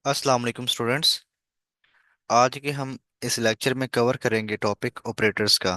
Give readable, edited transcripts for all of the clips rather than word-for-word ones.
अस्सलाम वालेकुम स्टूडेंट्स। आज के हम इस लेक्चर में कवर करेंगे टॉपिक ऑपरेटर्स का।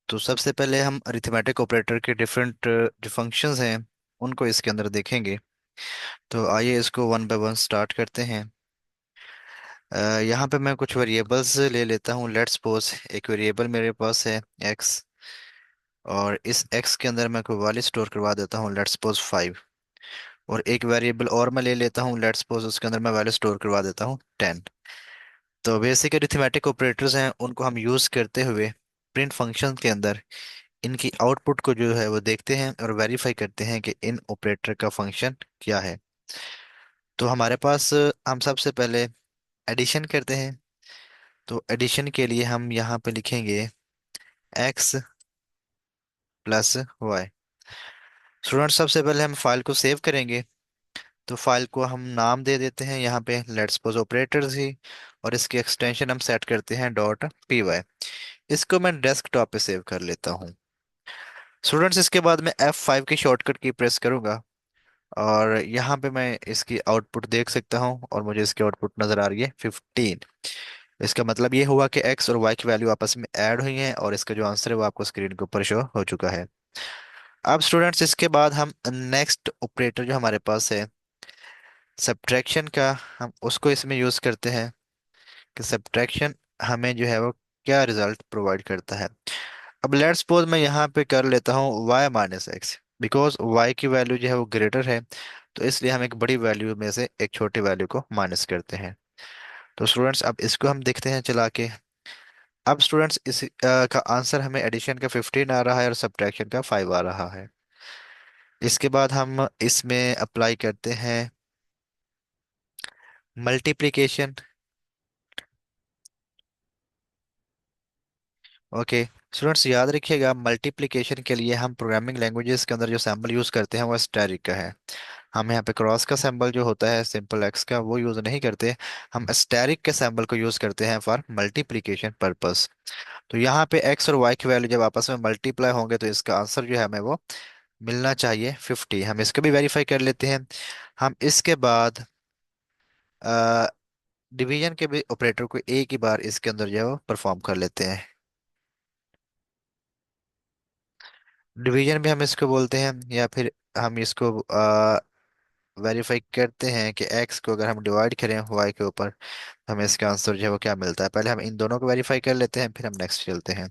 तो सबसे पहले हम अरिथमेटिक ऑपरेटर के डिफरेंट जो फंक्शंस हैं उनको इसके अंदर देखेंगे। तो आइए इसको वन बाय वन स्टार्ट करते हैं। यहाँ पे मैं कुछ वेरिएबल्स ले लेता हूँ। लेट्स सपोज एक वेरिएबल मेरे पास है एक्स, और इस एक्स के अंदर मैं कोई वैल्यू स्टोर करवा देता हूँ, लेट्स सपोज 5। और एक वेरिएबल और मैं ले लेता हूँ, लेट्स सपोज उसके अंदर मैं वैल्यू स्टोर करवा देता हूँ 10। तो बेसिक अरिथमेटिक ऑपरेटर्स हैं, उनको हम यूज करते हुए प्रिंट फंक्शन के अंदर इनकी आउटपुट को जो है वो देखते हैं और वेरीफाई करते हैं कि इन ऑपरेटर का फंक्शन क्या है। तो हमारे पास हम सबसे पहले एडिशन करते हैं। तो एडिशन के लिए हम यहाँ पे लिखेंगे एक्स प्लस वाई। स्टूडेंट, सबसे पहले हम फाइल को सेव करेंगे। तो फाइल को हम नाम दे देते हैं यहाँ पे लेट्स सपोज ऑपरेटर्स ही, और इसकी एक्सटेंशन हम सेट करते हैं डॉट पी वाई। इसको मैं डेस्कटॉप पे सेव कर लेता हूँ। स्टूडेंट्स, इसके बाद मैं F5 की शॉर्टकट की प्रेस करूंगा, और यहाँ पे मैं इसकी आउटपुट देख सकता हूँ, और मुझे इसकी आउटपुट नज़र आ रही है 15। इसका मतलब ये हुआ कि एक्स और वाई की वैल्यू आपस में ऐड हुई है, और इसका जो आंसर है वो आपको स्क्रीन के ऊपर शो हो चुका है। अब स्टूडेंट्स, इसके बाद हम नेक्स्ट ऑपरेटर जो हमारे पास है सब्ट्रैक्शन का, हम उसको इसमें यूज़ करते हैं कि सब्ट्रैक्शन हमें जो है वो क्या रिजल्ट प्रोवाइड करता है। अब लेट्स सपोज मैं यहाँ पे कर लेता हूँ y minus x, because y की वैल्यू जो है वो ग्रेटर है। तो इसलिए हम एक बड़ी वैल्यू में से एक छोटी वैल्यू को माइनस करते हैं। तो स्टूडेंट्स, अब इसको हम देखते हैं चला के। अब स्टूडेंट्स, इस का आंसर हमें एडिशन का 15 आ रहा है और सब्ट्रैक्शन का 5 आ रहा है। इसके बाद हम इसमें अप्लाई करते हैं मल्टीप्लिकेशन। ओके स्टूडेंट्स, याद रखिएगा मल्टीप्लिकेशन के लिए हम प्रोग्रामिंग लैंग्वेजेस के अंदर जो सैम्बल यूज करते हैं वो स्टैरिक का है। हम यहाँ पे क्रॉस का सिंबल जो होता है सिंपल एक्स का वो यूज नहीं करते। हम स्टैरिक के सिंबल को यूज करते हैं फॉर मल्टीप्लिकेशन पर्पस। तो यहाँ पे एक्स और वाई की वैल्यू जब आपस में मल्टीप्लाई होंगे तो इसका आंसर जो है हमें वो मिलना चाहिए 50। हम इसको भी वेरीफाई कर लेते हैं। हम इसके बाद डिवीजन के भी ऑपरेटर को एक ही बार इसके अंदर जो है वो परफॉर्म कर लेते हैं। डिवीजन भी हम इसको बोलते हैं, या फिर हम इसको वेरीफाई करते हैं कि एक्स को अगर हम डिवाइड करें वाई के ऊपर, हमें इसका आंसर जो है वो क्या मिलता है। पहले हम इन दोनों को वेरीफाई कर लेते हैं, फिर हम नेक्स्ट चलते हैं।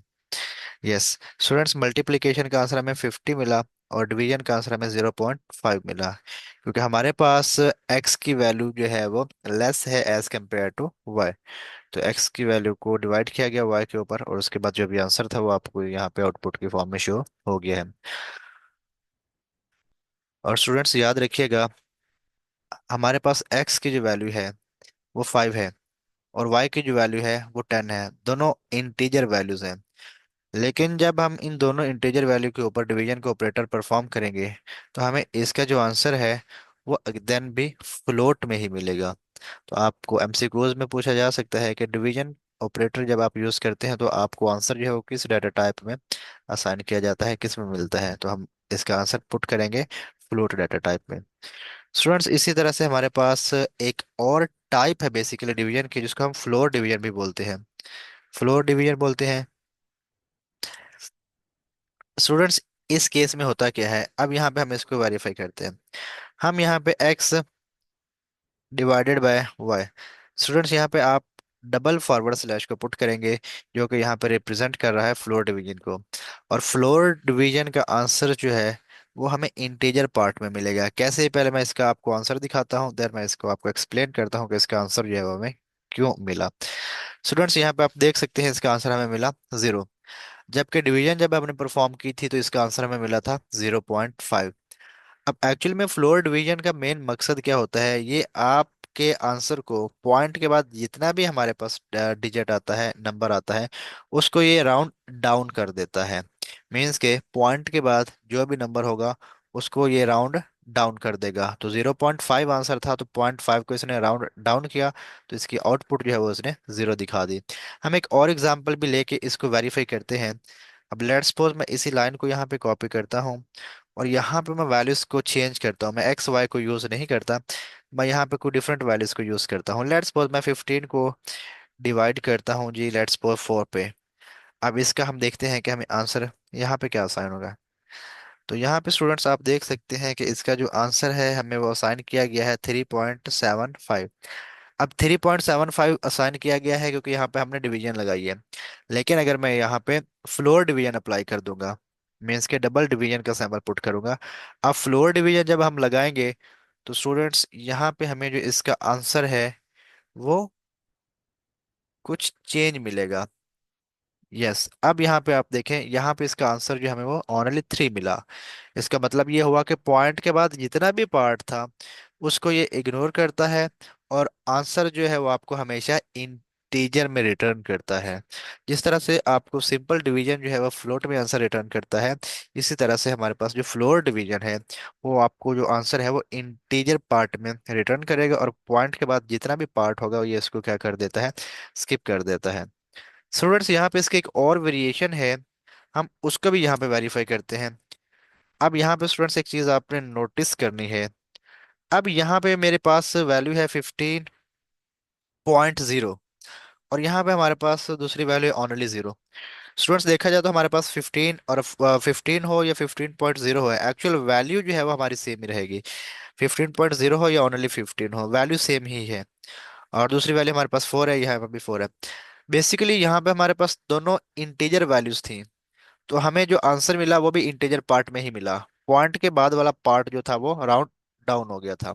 यस स्टूडेंट्स, मल्टीप्लिकेशन का आंसर हमें 50 मिला, और डिवीजन का आंसर हमें 0.5 मिला, क्योंकि हमारे पास एक्स की वैल्यू जो है वो लेस है एज कम्पेयर टू वाई। तो एक्स की वैल्यू को डिवाइड किया गया वाई के ऊपर, और उसके बाद जो भी आंसर था वो आपको यहाँ पे आउटपुट की फॉर्म में शो हो गया है। और स्टूडेंट्स याद रखिएगा, हमारे पास एक्स की जो वैल्यू है वो 5 है, और y की जो वैल्यू है वो 10 है। दोनों इंटीजर वैल्यूज हैं। लेकिन जब हम इन दोनों इंटीजर वैल्यू के ऊपर डिवीजन का ऑपरेटर परफॉर्म करेंगे तो हमें इसका जो आंसर है वो देन भी फ्लोट में ही मिलेगा। तो आपको एमसीक्यूज में पूछा जा सकता है कि डिवीजन ऑपरेटर जब आप यूज करते हैं तो आपको आंसर जो है वो किस डाटा टाइप में असाइन किया जाता है, किस में मिलता है। तो हम इसका आंसर पुट करेंगे फ्लोट डाटा टाइप में। स्टूडेंट्स, इसी तरह से हमारे पास एक और टाइप है बेसिकली डिवीजन की, जिसको हम फ्लोर डिवीजन भी बोलते हैं। फ्लोर डिवीजन बोलते हैं। स्टूडेंट्स, इस केस में होता क्या है, अब यहाँ पे हम इसको वेरीफाई करते हैं। हम यहाँ पे x divided by y। Students, यहाँ पे आप डबल फॉरवर्ड स्लैश को पुट करेंगे, जो कि यहाँ पे रिप्रेजेंट कर रहा है फ्लोर डिवीजन को। और फ्लोर डिवीजन का आंसर जो है वो हमें इंटीजर पार्ट में मिलेगा। कैसे, पहले मैं इसका आपको आंसर दिखाता हूँ, देन मैं इसको आपको एक्सप्लेन करता हूँ कि इसका आंसर जो है वो हमें क्यों मिला। स्टूडेंट्स, यहाँ पे आप देख सकते हैं इसका आंसर हमें मिला 0, जबकि डिवीजन जब आपने परफॉर्म की थी तो इसका आंसर हमें मिला था 0.5। अब एक्चुअल में फ्लोर डिवीजन का मेन मकसद क्या होता है, ये आपके आंसर को पॉइंट के बाद जितना भी हमारे पास डिजिट आता है, नंबर आता है, उसको ये राउंड डाउन कर देता है। मीन्स के पॉइंट के बाद जो भी नंबर होगा उसको ये राउंड डाउन कर देगा। तो 0.5 आंसर था, तो 0.5 को इसने राउंड डाउन किया, तो इसकी आउटपुट जो है वो इसने 0 दिखा दी। हम एक और एग्जांपल भी लेके इसको वेरीफाई करते हैं। अब लेट्स सपोज मैं इसी लाइन को यहाँ पे कॉपी करता हूँ, और यहाँ पे मैं वैल्यूज को चेंज करता हूँ, मैं एक्स वाई को यूज नहीं करता, मैं यहाँ पे कोई डिफरेंट वैल्यूज को यूज करता हूँ। लेट्स सपोज मैं 15 को डिवाइड करता हूँ जी, लेट्स सपोज 4 पे। अब इसका हम देखते हैं कि हमें आंसर यहाँ पे क्या असाइन होगा। तो यहाँ पे स्टूडेंट्स आप देख सकते हैं कि इसका जो आंसर है हमें वो असाइन किया गया है 3.75। अब 3.75 असाइन किया गया है क्योंकि यहाँ पे हमने डिवीजन लगाई है। लेकिन अगर मैं यहाँ पे फ्लोर डिवीजन अप्लाई कर दूंगा, मीन्स के डबल डिवीजन का सैंपल पुट करूंगा, अब फ्लोर डिवीजन जब हम लगाएंगे तो स्टूडेंट्स यहाँ पे हमें जो इसका आंसर है वो कुछ चेंज मिलेगा। यस, अब यहाँ पे आप देखें, यहाँ पे इसका आंसर जो हमें वो ओनली 3 मिला। इसका मतलब ये हुआ कि पॉइंट के बाद जितना भी पार्ट था उसको ये इग्नोर करता है, और आंसर जो है वो आपको हमेशा इंटीजर में रिटर्न करता है। जिस तरह से आपको सिंपल डिवीजन जो है वो फ्लोट में आंसर रिटर्न करता है, इसी तरह से हमारे पास जो फ्लोर डिवीजन है वो आपको जो आंसर है वो इंटीजर पार्ट में रिटर्न करेगा, और पॉइंट के बाद जितना भी पार्ट होगा ये इसको क्या कर देता है, स्किप कर देता है। स्टूडेंट्स यहाँ पे इसके एक और वेरिएशन है, हम उसको भी यहाँ पे वेरीफाई करते हैं। अब यहाँ पे स्टूडेंट्स एक चीज आपने नोटिस करनी है। अब यहाँ पे मेरे पास वैल्यू है 15.0, और यहाँ पे हमारे पास दूसरी वैल्यू है ओनली 0। स्टूडेंट्स देखा जाए तो हमारे पास 15 और 15 हो या 15.0 हो, एक्चुअल वैल्यू जो है वो हमारी सेम ही रहेगी। 15.0 हो या ओनली 15 हो, वैल्यू सेम ही है। और दूसरी वैल्यू हमारे पास 4 है, यहाँ पे भी 4 है। बेसिकली यहाँ पे हमारे पास दोनों इंटीजर वैल्यूज थी, तो हमें जो आंसर मिला वो भी इंटीजर पार्ट में ही मिला। पॉइंट के बाद वाला पार्ट जो था वो राउंड डाउन हो गया था।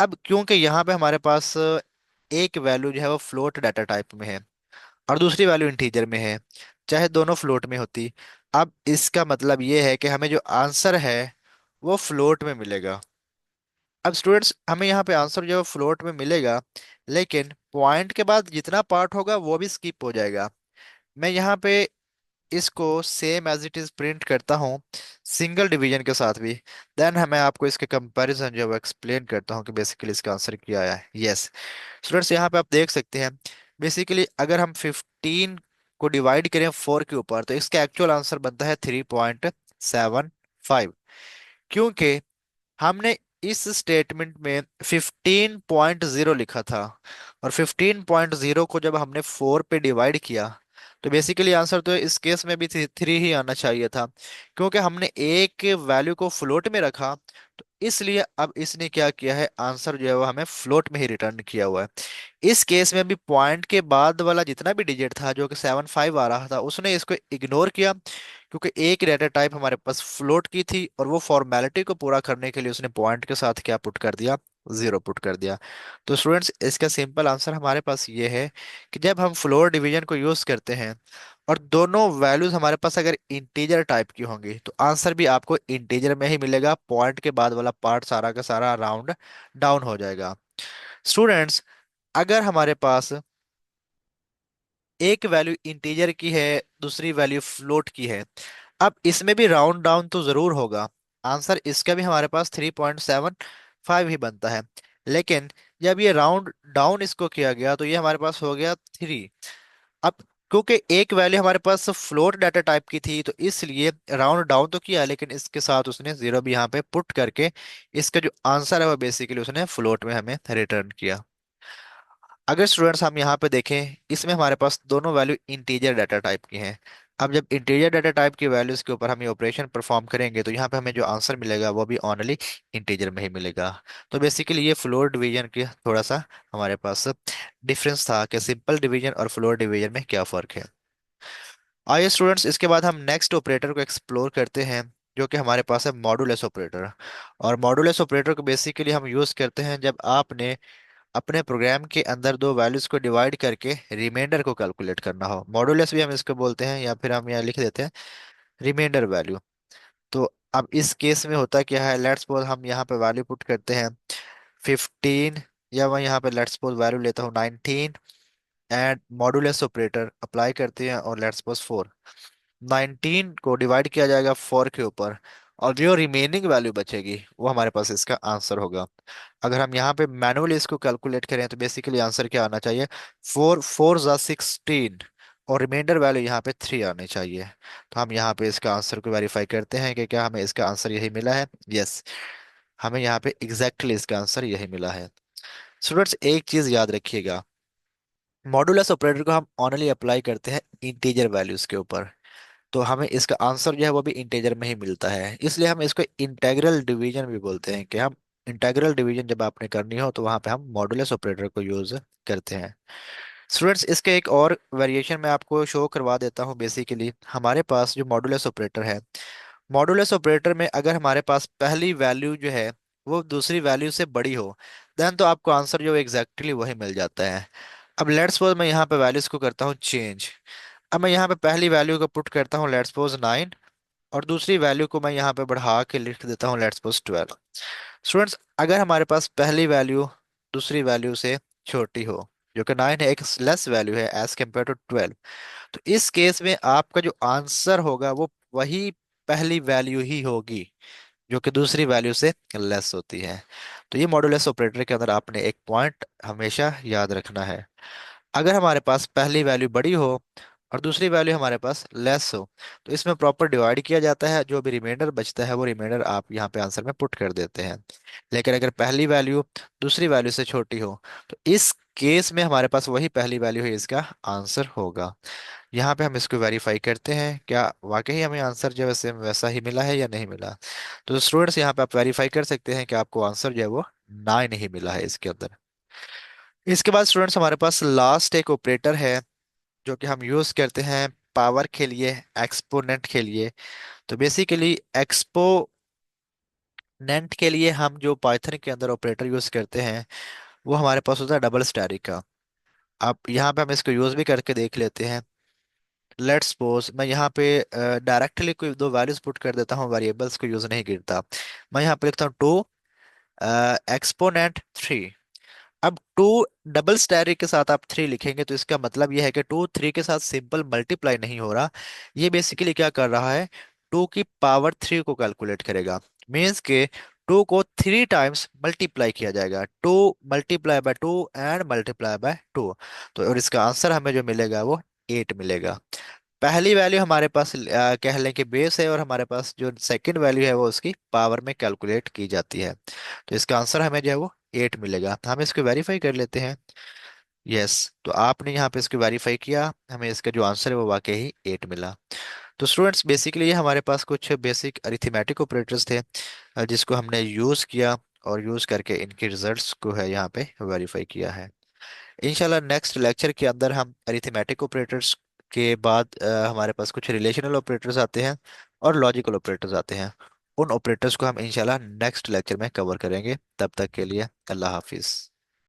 अब क्योंकि यहाँ पे हमारे पास एक वैल्यू जो है वो फ्लोट डाटा टाइप में है और दूसरी वैल्यू इंटीजर में है, चाहे दोनों फ्लोट में होती, अब इसका मतलब ये है कि हमें जो आंसर है वो फ्लोट में मिलेगा। अब स्टूडेंट्स हमें यहाँ पे आंसर जो है फ्लोट में मिलेगा, लेकिन पॉइंट के बाद जितना पार्ट होगा वो भी स्किप हो जाएगा। मैं यहाँ पे इसको same as it is print करता हूँ सिंगल डिवीजन के साथ भी। देन हमें आपको इसके कंपैरिजन जो है वो एक्सप्लेन करता हूँ कि बेसिकली इसका आंसर क्या आया है। यस स्टूडेंट्स, यहाँ पे आप देख सकते हैं, बेसिकली अगर हम 15 को डिवाइड करें 4 के ऊपर तो इसका एक्चुअल आंसर बनता है 3.75, क्योंकि हमने इस स्टेटमेंट में 15.0 लिखा था, और 15.0 को जब हमने 4 पे डिवाइड किया तो बेसिकली आंसर तो इस केस में भी 3 ही आना चाहिए था, क्योंकि हमने एक वैल्यू को फ्लोट में रखा। तो इसलिए अब इसने क्या किया है, आंसर जो है वो हमें फ्लोट में ही रिटर्न किया हुआ है। इस केस में भी पॉइंट के बाद वाला जितना भी डिजिट था जो कि 75 आ रहा था उसने इसको इग्नोर किया, क्योंकि एक डेटा टाइप हमारे पास फ्लोट की थी, और वो फॉर्मेलिटी को पूरा करने के लिए उसने पॉइंट के साथ क्या पुट कर दिया, 0 पुट कर दिया। तो स्टूडेंट्स इसका सिंपल आंसर हमारे पास ये है कि जब हम फ्लोर डिवीजन को यूज करते हैं और दोनों वैल्यूज हमारे पास अगर इंटीजर टाइप की होंगी तो आंसर भी आपको इंटीजर में ही मिलेगा, पॉइंट के बाद वाला पार्ट सारा का सारा राउंड डाउन हो जाएगा। स्टूडेंट्स अगर हमारे पास एक वैल्यू इंटीजर की है, दूसरी वैल्यू फ्लोट की है, अब इसमें भी राउंड डाउन तो जरूर होगा। आंसर इसका भी हमारे पास 3.75 ही बनता है। लेकिन जब ये राउंड डाउन इसको किया गया तो ये हमारे पास हो गया 3। अब क्योंकि एक वैल्यू हमारे पास फ्लोट डाटा टाइप की थी तो इसलिए राउंड डाउन तो किया, लेकिन इसके साथ उसने 0 भी यहाँ पे पुट करके इसका जो आंसर है वो बेसिकली उसने फ्लोट में हमें रिटर्न किया। अगर स्टूडेंट्स हम यहाँ पे देखें, इसमें हमारे पास दोनों वैल्यू इंटीजर डाटा टाइप की हैं। अब जब इंटीजर डाटा टाइप की वैल्यूज के ऊपर हम ये ऑपरेशन परफॉर्म करेंगे तो यहाँ पे हमें जो आंसर मिलेगा वो भी ओनली इंटीजर में ही मिलेगा। तो बेसिकली ये फ्लोर डिवीजन की थोड़ा सा हमारे पास डिफरेंस था कि सिंपल डिवीजन और फ्लोर डिवीजन में क्या फर्क है। आइए स्टूडेंट्स इसके बाद हम नेक्स्ट ऑपरेटर को एक्सप्लोर करते हैं, जो कि हमारे पास है मॉडुलस ऑपरेटर। और मॉडुलस ऑपरेटर को बेसिकली हम यूज करते हैं जब आपने अपने प्रोग्राम के अंदर दो वैल्यूज को डिवाइड करके रिमाइंडर को कैलकुलेट करना हो। मॉडुलस भी हम इसको बोलते हैं, या फिर हम यहाँ लिख देते हैं रिमाइंडर वैल्यू। तो अब इस केस में होता क्या है, लेट्स सपोज हम यहाँ पे वैल्यू पुट करते हैं 15, या मैं यहाँ पे लेट्स सपोज वैल्यू लेता हूँ 19, एंड मॉडुलस ऑपरेटर अप्लाई करते हैं और लेट्स सपोज 4। 19 को डिवाइड किया जाएगा 4 के ऊपर, और जो रिमेनिंग वैल्यू बचेगी वो हमारे पास इसका आंसर होगा। अगर हम यहाँ पे मैनुअली इसको कैलकुलेट करें तो बेसिकली आंसर क्या आना चाहिए, 4 4 जा 16, और रिमाइंडर वैल्यू यहाँ पे 3 आनी चाहिए। तो हम यहाँ पे इसका आंसर को वेरीफाई करते हैं कि क्या हमें इसका आंसर यही मिला है। यस, हमें यहाँ पे एग्जैक्टली इसका आंसर यही मिला है। स्टूडेंट्स एक चीज याद रखिएगा, मॉडुलस ऑपरेटर को हम ओनली अप्लाई करते हैं इंटीजर वैल्यूज के ऊपर। तो हमें इसका आंसर जो है वो भी इंटीजर में ही मिलता है, इसलिए हम इसको इंटेग्रल डिवीजन भी बोलते हैं कि हम इंटेग्रल डिवीजन जब आपने करनी हो तो वहां पे हम मॉडुलस ऑपरेटर को यूज करते हैं। स्टूडेंट्स इसके एक और वेरिएशन मैं आपको शो करवा देता हूँ। बेसिकली हमारे पास जो मॉडुलस ऑपरेटर है, मॉडुलस ऑपरेटर में अगर हमारे पास पहली वैल्यू जो है वो दूसरी वैल्यू से बड़ी हो, देन तो आपको आंसर जो एग्जैक्टली वही मिल जाता है। अब लेट्स सपोज मैं यहाँ पे वैल्यूज को करता हूँ चेंज। अब मैं यहाँ पे पहली वैल्यू को पुट करता हूँ लेट्स सपोज 9, और दूसरी वैल्यू को मैं यहाँ पे बढ़ा के लिख देता हूँ लेट्स सपोज 12। स्टूडेंट्स अगर हमारे पास पहली वैल्यू दूसरी वैल्यू से छोटी हो, जो कि 9 है, एक लेस वैल्यू है एज कम्पेयर टू 12, तो इस केस में आपका जो आंसर होगा वो वही पहली वैल्यू ही होगी जो कि दूसरी वैल्यू से लेस होती है। तो ये मॉडुलस ऑपरेटर के अंदर आपने एक पॉइंट हमेशा याद रखना है। अगर हमारे पास पहली वैल्यू बड़ी हो और दूसरी वैल्यू हमारे पास लेस हो, तो इसमें प्रॉपर डिवाइड किया जाता है, जो भी रिमाइंडर बचता है वो रिमाइंडर आप यहाँ पे आंसर में पुट कर देते हैं। लेकिन अगर पहली वैल्यू दूसरी वैल्यू से छोटी हो, तो इस केस में हमारे पास वही पहली वैल्यू है, इसका आंसर होगा। यहाँ पे हम इसको वेरीफाई करते हैं क्या वाकई हमें आंसर जो है वैसे वैसा ही मिला है या नहीं मिला। तो स्टूडेंट्स यहाँ पे आप वेरीफाई कर सकते हैं कि आपको आंसर जो है वो 9 ही मिला है इसके अंदर। इसके बाद स्टूडेंट्स हमारे पास लास्ट एक ऑपरेटर है जो कि हम यूज करते हैं पावर के लिए, एक्सपोनेंट के लिए। तो बेसिकली एक्सपोनेंट के लिए हम जो पाइथन के अंदर ऑपरेटर यूज करते हैं वो हमारे पास होता है डबल स्टैरिक का। अब यहाँ पे हम इसको यूज भी करके देख लेते हैं। लेट्स सपोज मैं यहाँ पे डायरेक्टली कोई दो वैल्यूज पुट कर देता हूँ, वेरिएबल्स को यूज नहीं करता। मैं यहाँ पे लिखता हूँ 2 एक्सपोनेंट 3। अब 2 डबल स्टैरिक के साथ आप 3 लिखेंगे तो इसका मतलब यह है कि 2 3 के साथ सिंपल मल्टीप्लाई नहीं हो रहा। ये बेसिकली क्या कर रहा है, 2 की पावर 3 को कैलकुलेट करेगा। मीन्स के 2 को 3 टाइम्स मल्टीप्लाई किया जाएगा, 2 multiply by 2 and multiply by 2। तो और इसका आंसर हमें जो मिलेगा वो 8 मिलेगा। पहली वैल्यू हमारे पास कह लें कि बेस है, और हमारे पास जो सेकंड वैल्यू है वो उसकी पावर में कैलकुलेट की जाती है। तो इसका आंसर हमें जो है वो 8 मिलेगा। तो हम इसको वेरीफाई कर लेते हैं। यस, तो आपने यहाँ पे इसको वेरीफाई किया, हमें इसका जो आंसर है वो वाकई ही 8 मिला। तो स्टूडेंट्स बेसिकली ये हमारे पास कुछ बेसिक अरिथमेटिक ऑपरेटर्स थे जिसको हमने यूज़ किया, और यूज़ करके इनके रिजल्ट्स को है यहाँ पे वेरीफाई किया है। इंशाल्लाह नेक्स्ट लेक्चर के अंदर हम अरिथमेटिक ऑपरेटर्स के बाद हमारे पास कुछ रिलेशनल ऑपरेटर्स आते हैं और लॉजिकल ऑपरेटर्स आते हैं। उन ऑपरेटर्स को हम इंशाल्लाह नेक्स्ट लेक्चर में कवर करेंगे। तब तक के लिए अल्लाह हाफिज़।